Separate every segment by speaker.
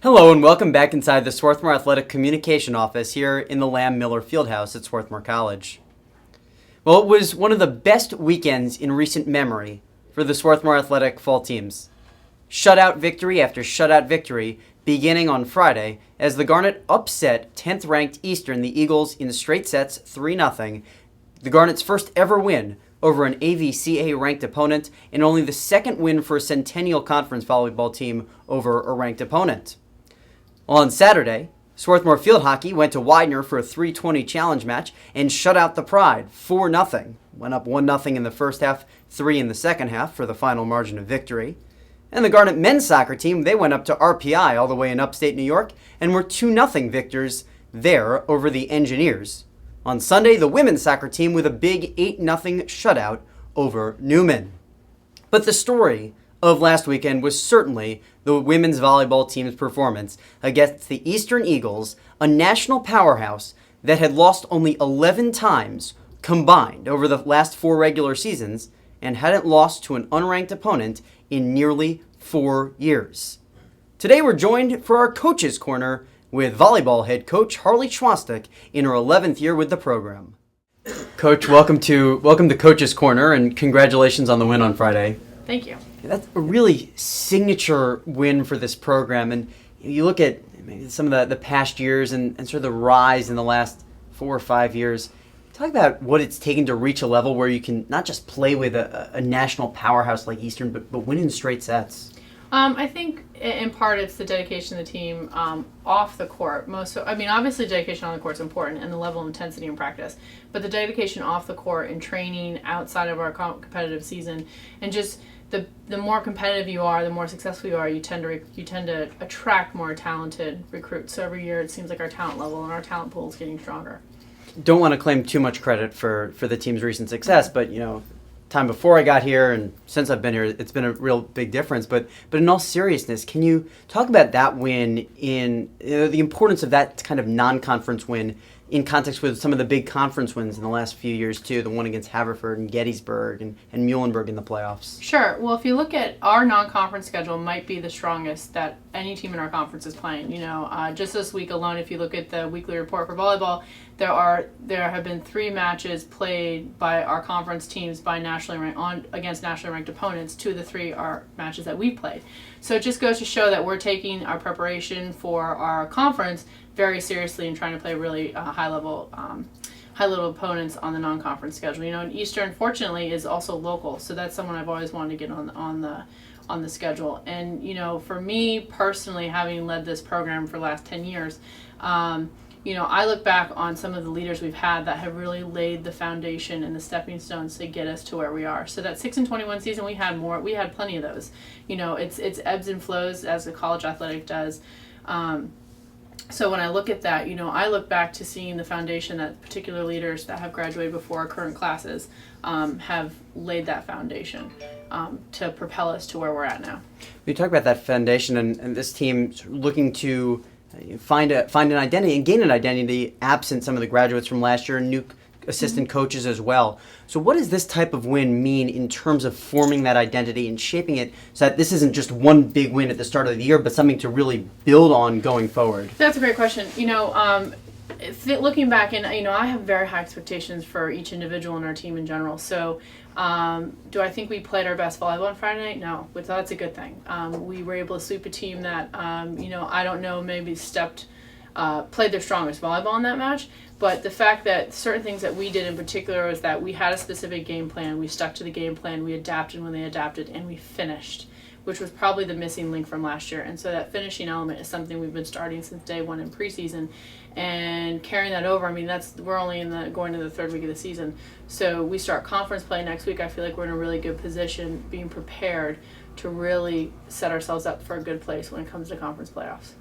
Speaker 1: Hello and welcome back inside the Swarthmore Athletic Communication Office here in the Lamb Miller Fieldhouse at Swarthmore College. Well, it was one of the best weekends in recent memory for the Swarthmore Athletic fall teams. Shutout victory after shutout victory beginning on Friday as the Garnet upset 10th ranked Eastern, the Eagles, in straight sets 3-0. The Garnet's first ever win over an AVCA ranked opponent and only the second win for a Centennial Conference volleyball team over a ranked opponent. On Saturday, Swarthmore Field Hockey went to Widener for a 3:20 challenge match and shut out the Pride 4-0. Went up 1-0 in the first half, 3 in the second half for the final margin of victory. And the Garnet men's soccer team, they went up to RPI all the way in upstate New York and were 2-0 victors there over the Engineers. On Sunday, the women's soccer team with a big 8-0 shutout over Newman. But the story of last weekend was certainly the women's volleyball team's performance against the Eastern Eagles, a national powerhouse that had lost only 11 times combined over the last 4 regular seasons and hadn't lost to an unranked opponent in nearly 4 years. Today we're joined for our Coach's Corner with volleyball head coach Harleigh Chwastyk in her 11th year with the program. Coach, welcome to Coach's Corner and congratulations on the win on Friday.
Speaker 2: Thank you.
Speaker 1: That's a really signature win for this program, and you look at maybe some of the past years and sort of the rise in the last 4 or 5 years. Talk about what it's taken to reach a level where you can not just play with a national powerhouse like Eastern, but win in straight sets.
Speaker 2: I think in part it's the dedication of the team off the court. Obviously dedication on the court is important and the level of intensity in practice, but the dedication off the court and training outside of our competitive season, and just the more competitive you are, the more successful you are, you tend to attract more talented recruits. So every year it seems like our talent level and our talent pool is getting stronger.
Speaker 1: Don't want to claim too much credit for the team's recent success, but time before I got here and since I've been here, it's been a real big difference. But in all seriousness, can you talk about that win in the importance of that kind of non-conference win in context with some of the big conference wins in the last few years too, the one against Haverford and Gettysburg and Muhlenberg in the playoffs?
Speaker 2: Sure. Well, if you look at our non-conference schedule, might be the strongest that any team in our conference is playing. Just this week alone, if you look at the weekly report for volleyball, there have been 3 matches played by our conference teams by against nationally ranked opponents. 2 of the 3 are matches that we played. So it just goes to show that we're taking our preparation for our conference very seriously and trying to play really high level opponents on the non-conference schedule. And Eastern, fortunately, is also local, so that's someone I've always wanted to get on the schedule. And for me personally, having led this program for the last 10 years, I look back on some of the leaders we've had that have really laid the foundation and the stepping stones to get us to where we are. So that 6-21 season, we had plenty of those. It's ebbs and flows as a college athletic does. So when I look at that, I look back to seeing the foundation that particular leaders that have graduated before our current classes have laid that foundation to propel us to where we're at now.
Speaker 1: We talk about that foundation and this team looking to find an identity and gain an identity absent some of the graduates from last year and new assistant coaches as well. So what does this type of win mean in terms of forming that identity and shaping it so that this isn't just one big win at the start of the year, but something to really build on going forward?
Speaker 2: That's a great question. Looking back, and I have very high expectations for each individual in our team in general. So do I think we played our best volleyball on Friday night? No, but that's a good thing. We were able to sweep a team that I don't know, maybe played their strongest volleyball in that match. But the fact that certain things that we did in particular was that we had a specific game plan, we stuck to the game plan, we adapted when they adapted, and we finished, which was probably the missing link from last year. And so that finishing element is something we've been starting since day one in preseason, and carrying that over. We're only going to the 3rd week of the season. So we start conference play next week. I feel like we're in a really good position, being prepared to really set ourselves up for a good place when it comes to conference playoffs.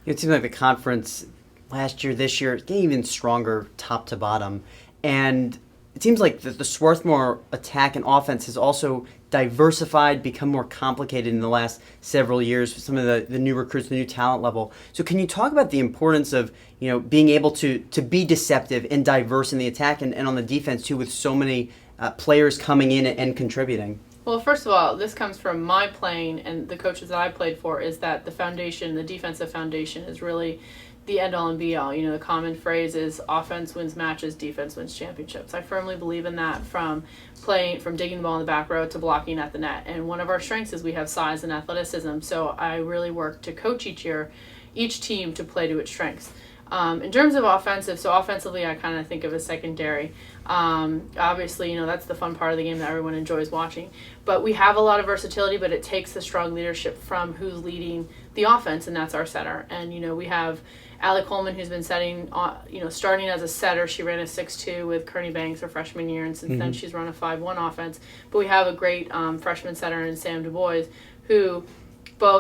Speaker 1: It seems like the conference last year, this year, getting even stronger top to bottom. And it seems like the Swarthmore attack and offense has also diversified, become more complicated in the last several years with some of the new recruits, the new talent level. So can you talk about the importance of being able to be deceptive and diverse in the attack and on the defense too, with so many players coming in and contributing?
Speaker 2: Well, first of all, this comes from my playing and the coaches that I played for, is that the foundation, the defensive foundation, is really the end all and be all. You know, the common phrase is offense wins matches, defense wins championships. I firmly believe in that, from digging the ball in the back row to blocking at the net. And one of our strengths is we have size and athleticism. So I really work to coach each team to play to its strengths. In terms of offensively, I kind of think of as secondary. Obviously, you know, that's the fun part of the game that everyone enjoys watching. But we have a lot of versatility, but it takes the strong leadership from who's leading the offense, and that's our setter. And, you know, we have Allie Coleman, who's been starting as a setter. She ran a 6'2" with Kearney Banks her freshman year, and since then she's run a 5'1" offense. But we have a great freshman setter in Sam Du Bois, who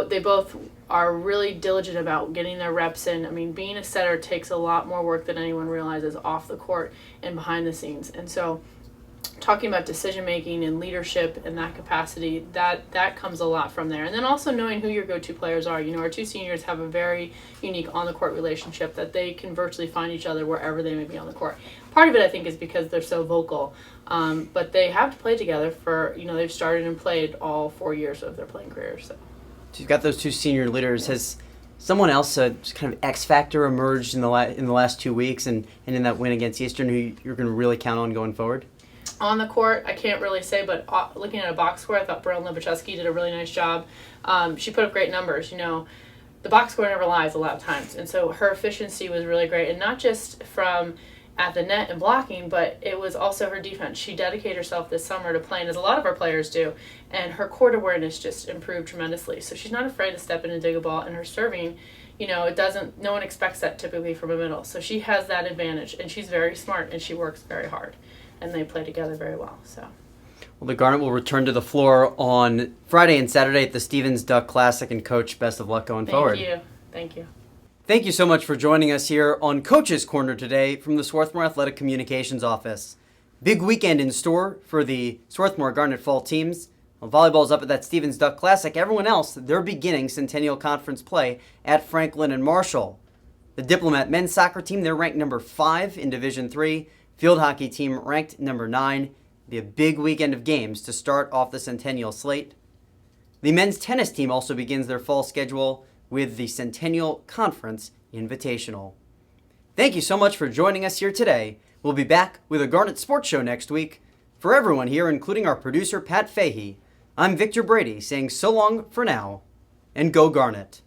Speaker 2: they both are really diligent about getting their reps in. I mean, being a setter takes a lot more work than anyone realizes off the court and behind the scenes. And so talking about decision making and leadership in that capacity, that comes a lot from there. And then also knowing who your go-to players are. You know, our two seniors have a very unique on-the-court relationship that they can virtually find each other wherever they may be on the court. Part of it, I think, is because they're so vocal. But they have to play together for, you know, they've started and played all 4 years of their playing careers. So.
Speaker 1: You've got those two senior leaders. Has someone else, kind of X factor, emerged in the last 2 weeks and in that win against Eastern, who you're going to really count on going forward?
Speaker 2: On the court, I can't really say, but looking at a box score, I thought Brelyn Lobachevsky did a really nice job. She put up great numbers. You know, the box score never lies a lot of times, and so her efficiency was really great, and not just from at the net and blocking, but it was also her defense. She dedicated herself this summer to playing, as a lot of our players do, and her court awareness just improved tremendously. So she's not afraid to step in and dig a ball, and her serving, you know, no one expects that typically from a middle. So she has that advantage, and she's very smart, and she works very hard, and they play together very well. So.
Speaker 1: Well, the Garnet will return to the floor on Friday and Saturday at the Stevens Duck Classic, and Coach, best of luck going forward.
Speaker 2: Thank you.
Speaker 1: Thank you so much for joining us here on Coach's Corner today from the Swarthmore Athletic Communications Office. Big weekend in store for the Swarthmore Garnet Fall teams. While volleyball's up at that Stevens Duck Classic, everyone else, they're beginning Centennial Conference play at Franklin and Marshall. The Diplomat men's soccer team, they're ranked number 5 in Division III. Field hockey team ranked number 9. It'll be a big weekend of games to start off the Centennial slate. The men's tennis team also begins their fall schedule with the Centennial Conference Invitational. Thank you so much for joining us here today. We'll be back with a Garnet Sports Show next week. For everyone here, including our producer Pat Fahey, I'm Victor Brady saying so long for now, and go Garnet.